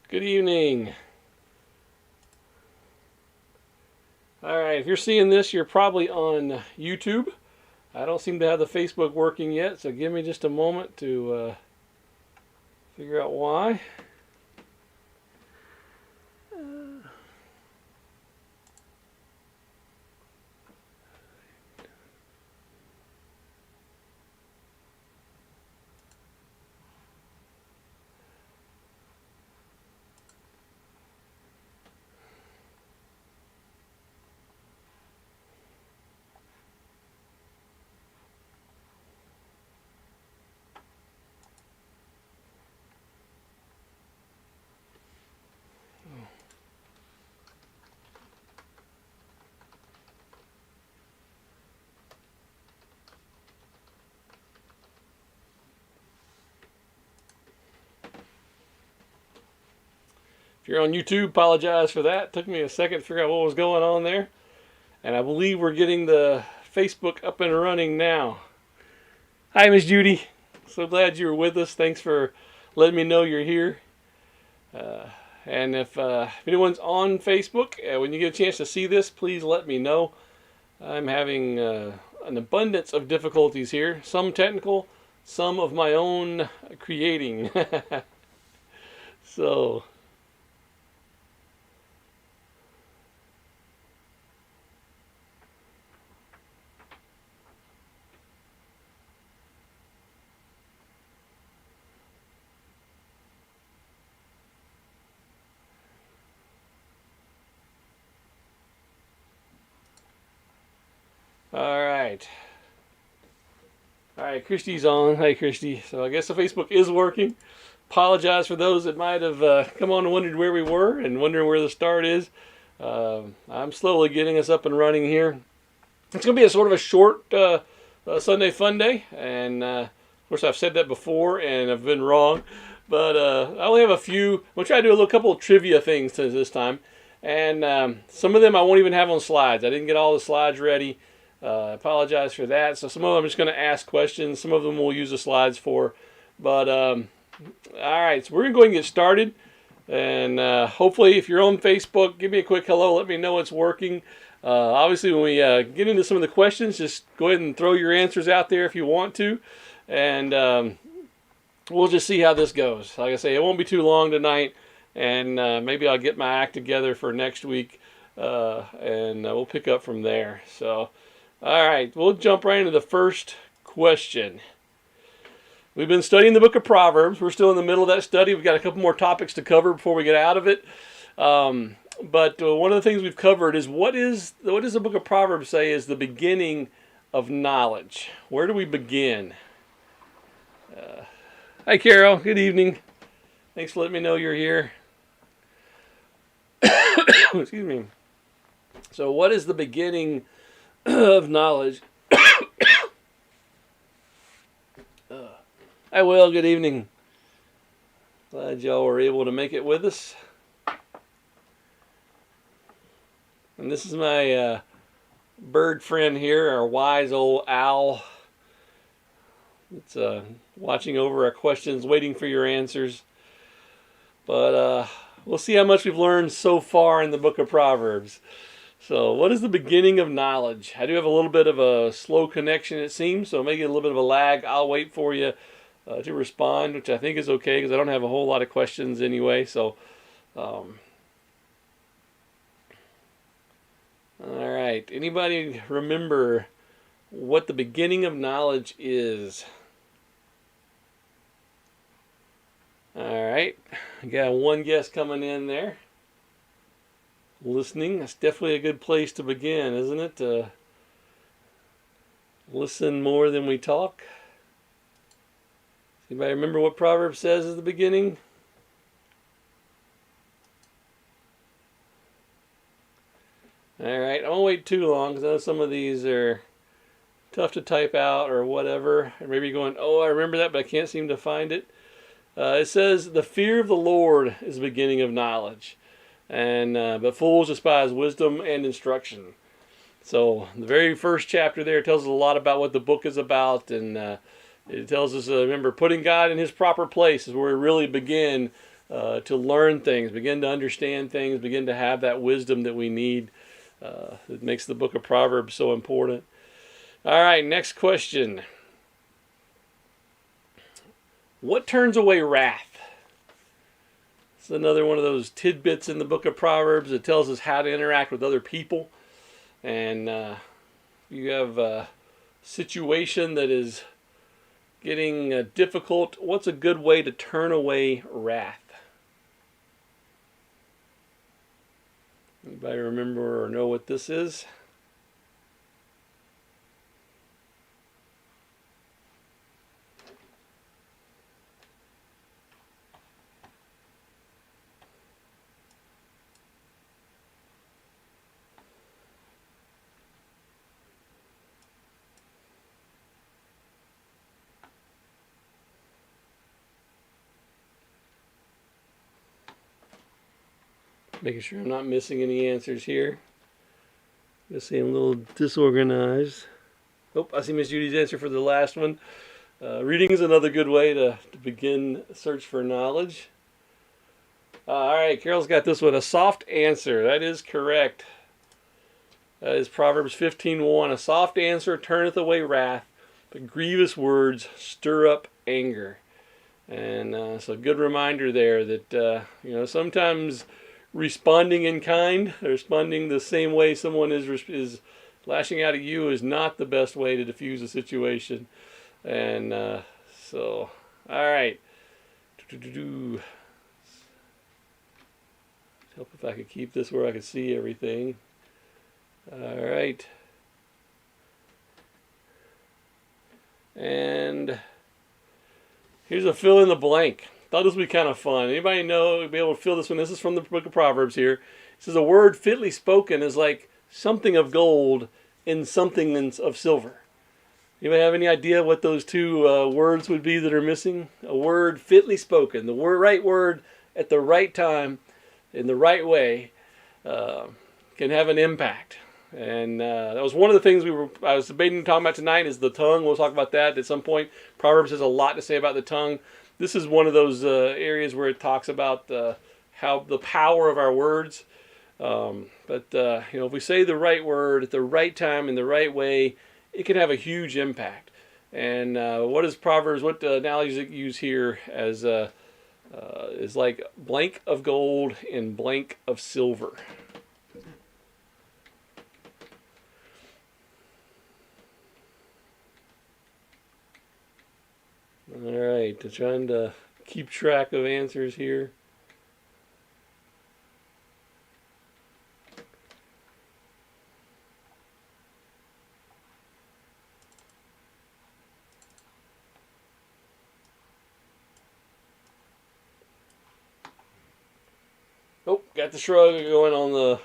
Good evening. Alright, if you're seeing this, you're probably on YouTube. I don't seem to have the Facebook working yet, so give me just a moment to figure out why. If you're on YouTube, apologize for that. It took me a second to figure out what was going on there. And I believe we're getting the Facebook up and running now. Hi, Miss Judy. So glad you were with us. Thanks for letting me know you're here. And if anyone's on Facebook, when you get a chance to see this, please let me know. I'm having an abundance of difficulties here. Some technical, some of my own creating. So... Alright, Christy's on. Hi, Christy. So I guess the Facebook is working. Apologize for those that might have come on and wondered where we were and wondering where the start is. I'm slowly getting us up and running here. It's going to be a sort of a short Sunday Funday, and of course I've said that before and I've been wrong. But I only have a few. We'll try to do a couple of trivia things this time. And some of them I won't even have on slides. I didn't get all the slides ready. I apologize for that. So some of them I'm just going to ask questions. Some of them we'll use the slides for. But all right, so we're going to go ahead and get started. And hopefully if you're on Facebook, give me a quick hello. Let me know it's working. Obviously when we get into some of the questions, just go ahead and throw your answers out there if you want to. And we'll just see how this goes. Like I say, it won't be too long tonight. And maybe I'll get my act together for next week. And we'll pick up from there. So... all right, we'll jump right into the first question. We've been studying the book of Proverbs. We're still in the middle of that study. We've got a couple more topics to cover before we get out of it. But one of the things we've covered is what does the book of Proverbs say is the beginning of knowledge? Where do we begin? Hi, Carol. Good evening. Thanks for letting me know you're here. Excuse me. So what is the beginning of knowledge? Hi, Will. Good evening. Glad y'all were able to make it with us. And this is my bird friend here, our wise old owl. It's watching over our questions, waiting for your answers. But we'll see how much we've learned so far in the book of Proverbs. So what is the beginning of knowledge? I do have a little bit of a slow connection, it seems, so maybe a little bit of a lag. I'll wait for you to respond, which I think is okay because I don't have a whole lot of questions anyway. So, all right. Anybody remember what the beginning of knowledge is? All right. I got one guess coming in there. Listening, that's definitely a good place to begin, isn't it? Listen more than we talk. Anybody remember what Proverbs says at the beginning? Alright, I won't wait too long because I know some of these are tough to type out or whatever. Or maybe you're going, oh, I remember that, but I can't seem to find it. It says, the fear of the Lord is the beginning of knowledge. And but fools despise wisdom and instruction. So the very first chapter there tells us a lot about what the book is about, and it tells us, remember, putting God in His proper place is where we really begin to learn things, begin to understand things, begin to have that wisdom that we need. It makes the book of Proverbs so important. All right, next question. What turns away wrath? It's another one of those tidbits in the book of Proverbs that tells us how to interact with other people. And you have a situation that is getting difficult. What's a good way to turn away wrath? Anybody remember or know what this is? Making sure I'm not missing any answers here. Just seeing a little disorganized. Oh, I see Miss Judy's answer for the last one. Reading is another good way to begin search for knowledge. All right, Carol's got this one. A soft answer. That is correct. That is Proverbs 15:1. A soft answer turneth away wrath, but grievous words stir up anger. And so a good reminder there that sometimes responding in kind, responding the same way someone is lashing out at you, is not the best way to diffuse a situation. And all right. Help if I could keep this where I could see everything. All right. And here's a fill in the blank. Thought this would be kind of fun. Anybody know, be able to fill this one? This is from the book of Proverbs here. It says, a word fitly spoken is like something of gold in something of silver. Anybody have any idea what those two words would be that are missing? A word fitly spoken, the right word at the right time, in the right way, can have an impact. And that was one of the things I was debating talking about tonight is the tongue. We'll talk about that at some point. Proverbs has a lot to say about the tongue. This is one of those areas where it talks about how the power of our words. But if we say the right word at the right time in the right way, it can have a huge impact. And what analogies it use here as is like blank of gold and blank of silver. All right, trying to keep track of answers here. Oh, got the shrug going on the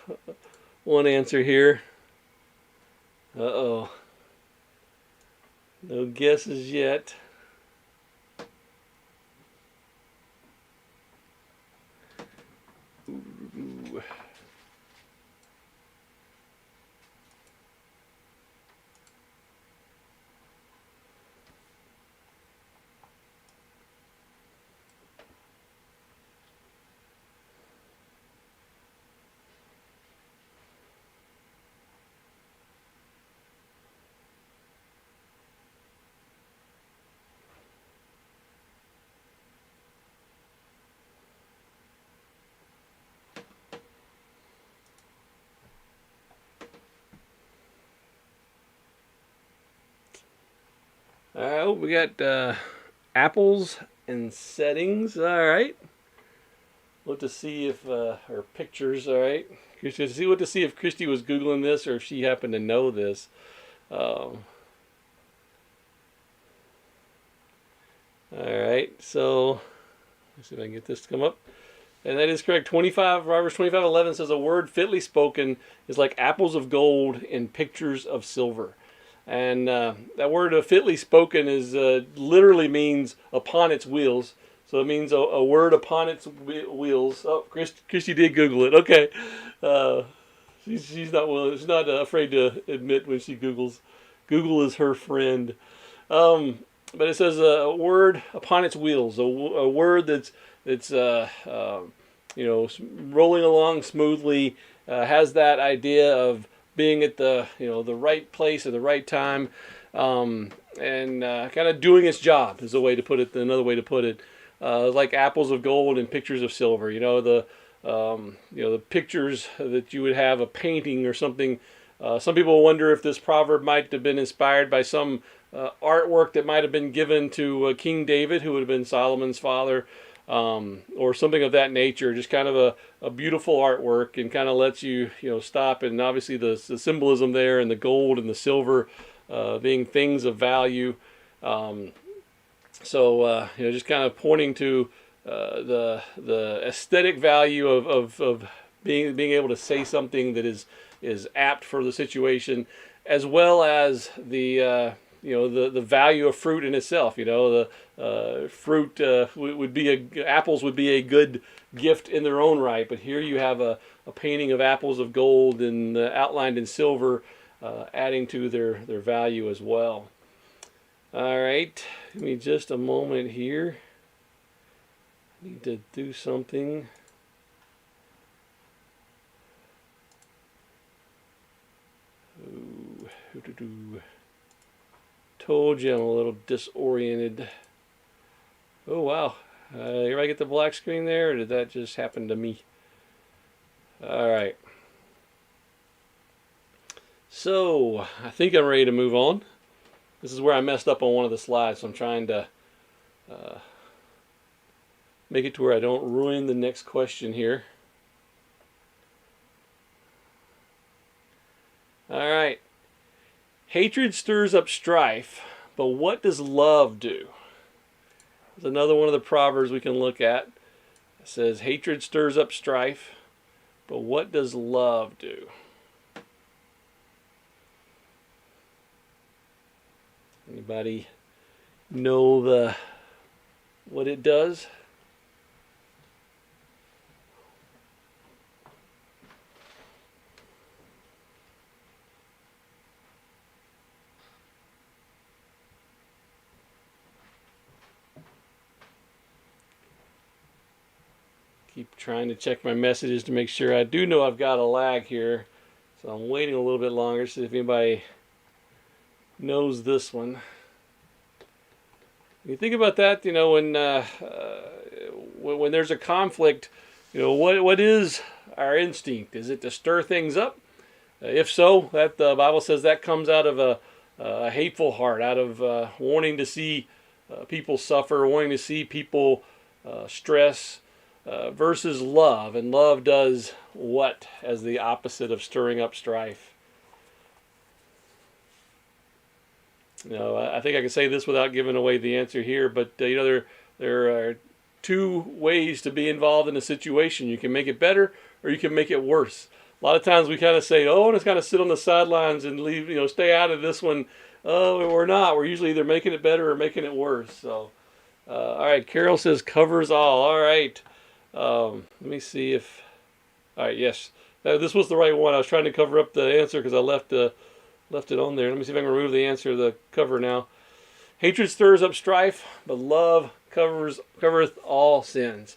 one answer here. Uh-oh. No guesses yet. Ooh. We got apples and settings. All right. Look to see if or pictures. All right. Curious to see if Christy was Googling this or if she happened to know this. All right. So let's see if I can get this to come up. And that is correct. Proverbs 25:11 says, a word fitly spoken is like apples of gold in pictures of silver. And that word fitly spoken is literally means upon its wheels. So it means a word upon its wheels. Oh, Christy did Google it. Okay. She's not afraid to admit when she Googles. Google is her friend. But it says a word upon its wheels, a word that's that's rolling along smoothly, has that idea of being at the the right place at the right time, and kind of doing its job is a way to put it. Another way to put it, like apples of gold and pictures of silver. The pictures that you would have a painting or something. Some people wonder if this proverb might have been inspired by some artwork that might have been given to King David, who would have been Solomon's father, or something of that nature. Just kind of a beautiful artwork, and kind of lets you stop. And obviously the symbolism there, and the gold and the silver being things of value. Just kind of pointing to the aesthetic value of being able to say something that is apt for the situation, as well as the value of fruit in itself. The fruit would be apples would be a good gift in their own right, but here you have a painting of apples of gold and outlined in silver, adding to their value as well. All right, give me just a moment here. Need to do something. Told you I'm a little disoriented. Oh wow, everybody get the black screen there, or did that just happen to me? All right. So I think I'm ready to move on. This is where I messed up on one of the slides, so I'm trying to make it to where I don't ruin the next question here. All right. Hatred stirs up strife, but what does love do? There's another one of the Proverbs we can look at. It says, hatred stirs up strife, but what does love do? Anybody know what it does? Keep trying to check my messages to make sure. I do know I've got a lag here, so I'm waiting a little bit longer to see if anybody knows this one. When you think about that, when there's a conflict, what is our instinct? Is it to stir things up? If so, that the Bible says that comes out of a hateful heart, out of wanting to see people suffer, wanting to see people stress. Versus love, and love does what as the opposite of stirring up strife? I think I can say this without giving away the answer here, but there are two ways to be involved in a situation. You can make it better, or you can make it worse. A lot of times we kind of say, "Oh, let's kind of sit on the sidelines and leave, stay out of this one." Oh, we're not. We're usually either making it better or making it worse. So, all right. Carol says covers all. All right. Let me see if. All right. Yes, this was the right one. I was trying to cover up the answer because I left it on there. Let me see if I can remove the answer of the cover now. Hatred stirs up strife, but love covereth all sins.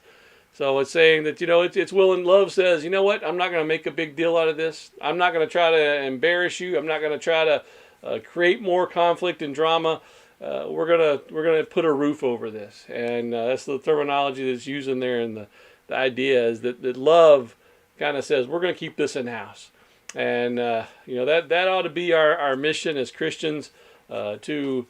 So it's saying that it's willing. Love says, you know what? I'm not going to make a big deal out of this. I'm not going to try to embarrass you. I'm not going to try to create more conflict and drama. We're gonna put a roof over this, and that's the terminology that's used in there. And the idea is that love kind of says we're going to keep this in house, and that ought to be our mission as Christians, to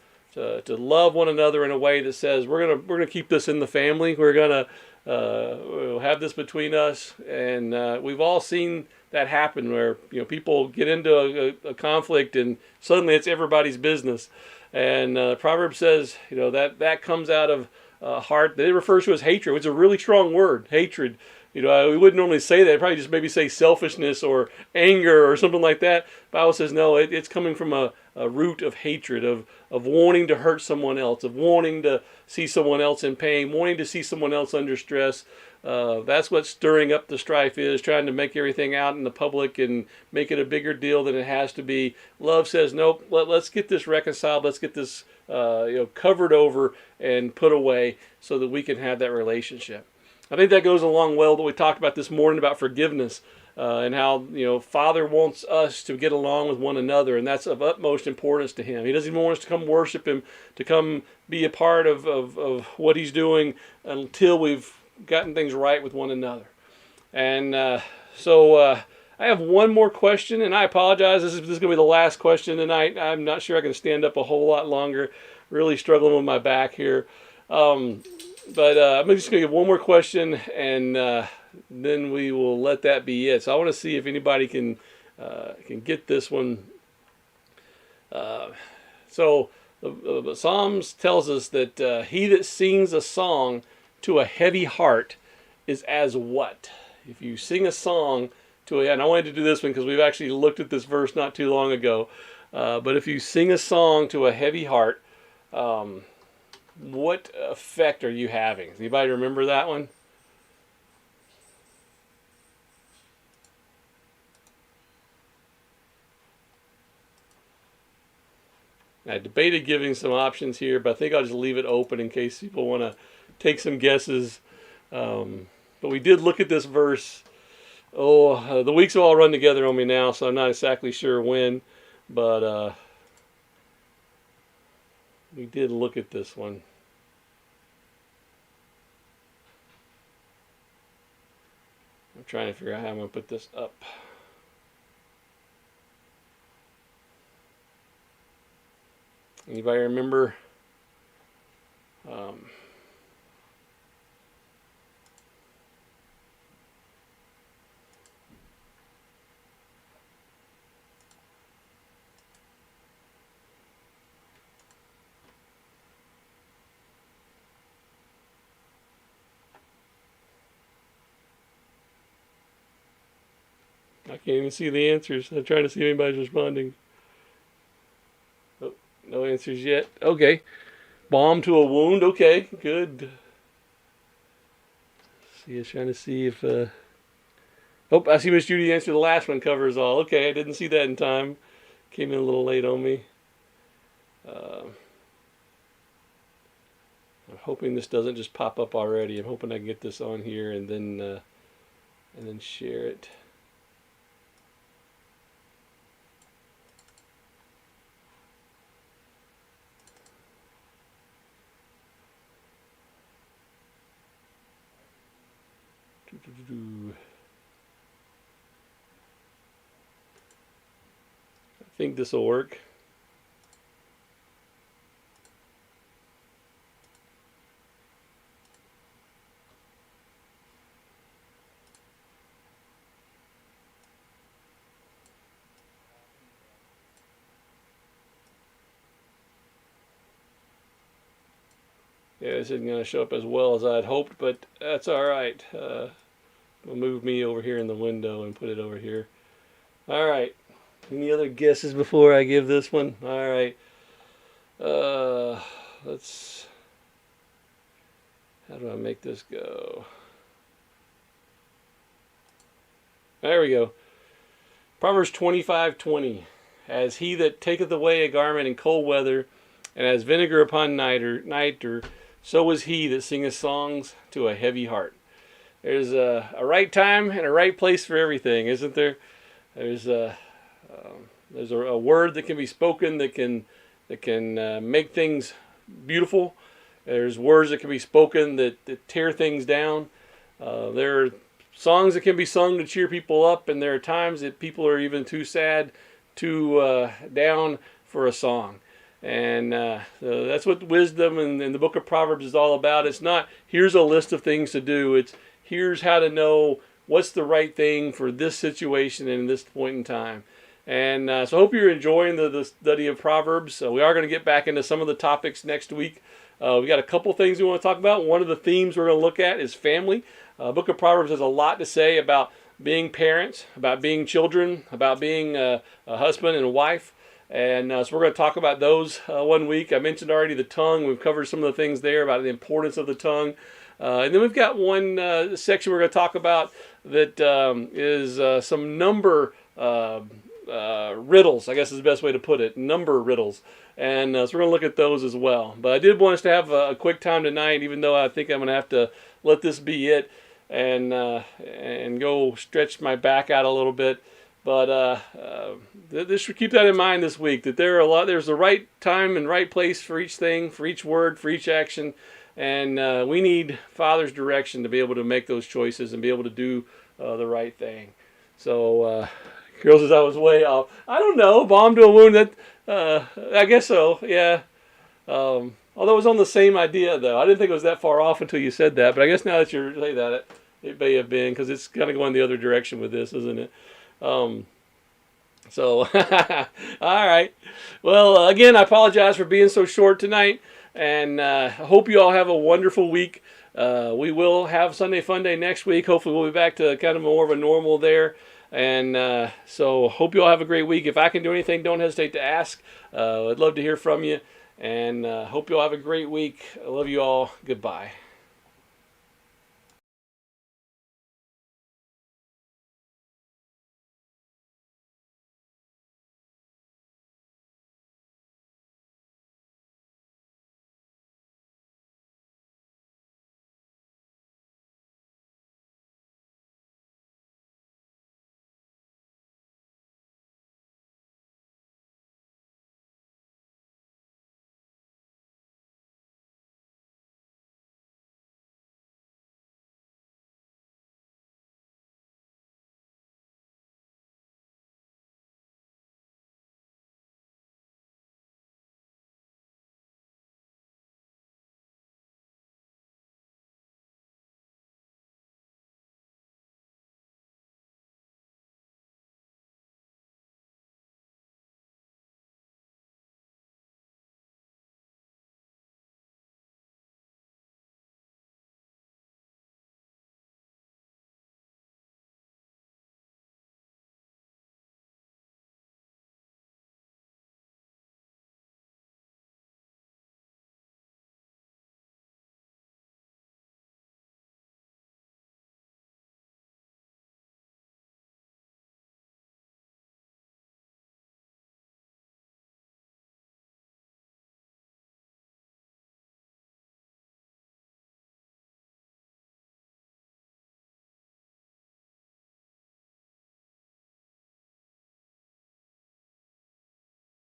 love one another in a way that says we're gonna keep this in the family. We're gonna have this between us, and we've all seen that happen where people get into a conflict and suddenly it's everybody's business. And Proverbs says that comes out of a heart that it refers to as hatred, which is a really strong word, hatred. We wouldn't normally say that. I'd probably just maybe say selfishness or anger or something like that. The Bible says no, it's coming from a root of hatred, of wanting to hurt someone else, of wanting to see someone else in pain, wanting to see someone else under stress. That's what stirring up the strife is, trying to make everything out in the public and make it a bigger deal than it has to be. Love says, nope, let's get this reconciled. Let's get this covered over and put away so that we can have that relationship. I think that goes along well that we talked about this morning about forgiveness. And how, Father wants us to get along with one another, and that's of utmost importance to Him. He doesn't even want us to come worship Him, to come be a part of what He's doing until we've gotten things right with one another. And so I have one more question, and I apologize. This is going to be the last question tonight. I'm not sure I can stand up a whole lot longer. Really struggling with my back here. But I'm just going to give one more question, and then we will let that be it. So I want to see if anybody can get this one. So the Psalms tells us that he that sings a song to a heavy heart is as what? If you sing a song to and I wanted to do this one because we've actually looked at this verse not too long ago. But if you sing a song to a heavy heart, what effect are you having? Does anybody remember that one? I debated giving some options here, but I think I'll just leave it open in case people want to take some guesses. But we did look at this verse. The weeks have all run together on me now, so I'm not exactly sure when. But we did look at this one. I'm trying to figure out how I'm going to put this up. Anybody remember? I can't even see the answers. I'm trying to see if anybody's responding. Oh, no answers yet. Okay. Balm to a wound. Okay, good. See, I was trying to see if... I see Miss Judy answered the last one covers all. Okay, I didn't see that in time. Came in a little late on me. I'm hoping this doesn't just pop up already. I'm hoping I can get this on here and then share it. I think this will work. Yeah, this isn't going to show up as well as I'd hoped, but that's all right. We'll move me over here in the window and put it over here. All right. Any other guesses before I give this one? All right. Let's... How do I make this go? There we go. Proverbs 25:20. As he that taketh away a garment in cold weather, and as vinegar upon nitre, so is he that singeth songs to a heavy heart. There's a right time and a right place for everything, isn't there? There's a word that can be spoken that can make things beautiful. There's words that can be spoken that tear things down. There are songs that can be sung to cheer people up, and there are times that people are even too sad, too down for a song. And so that's what wisdom in the book of Proverbs is all about. It's not, here's a list of things to do. It's, here's how to know what's the right thing for this situation and this point in time. And so I hope you're enjoying the study of Proverbs. We are going to get back into some of the topics next week. We got a couple things we want to talk about. One of the themes we're going to look at is family. Book of Proverbs has a lot to say about being parents, about being children, about being a husband and a wife. And so we're going to talk about those 1 week. I mentioned already the tongue. We've covered some of the things there about the importance of the tongue. And then we've got one section we're going to talk about that is some number riddles, I guess is the best way to put it, number riddles. And so we're going to look at those as well. But I did want us to have a quick time tonight, even though I think I'm going to have to let this be it and go stretch my back out a little bit. But this should keep that in mind this week, that there's the right time and right place for each thing, for each word, for each action. And we need Father's direction to be able to make those choices and be able to do the right thing. So, Carol says I was way off. I don't know. Bomb to a wound. That I guess so. Yeah. Although it was on the same idea, though. I didn't think it was that far off until you said that. But I guess now that you say that, it may have been, because it's kind of going the other direction with this, isn't it? So, all right. Well, again, I apologize for being so short tonight. And I hope you all have a wonderful week. We will have Sunday Funday next week. Hopefully we'll be back to kind of more of a normal there. And so hope you all have a great week. If I can do anything, don't hesitate to ask. I'd love to hear from you. And hope you all have a great week. I love you all. Goodbye.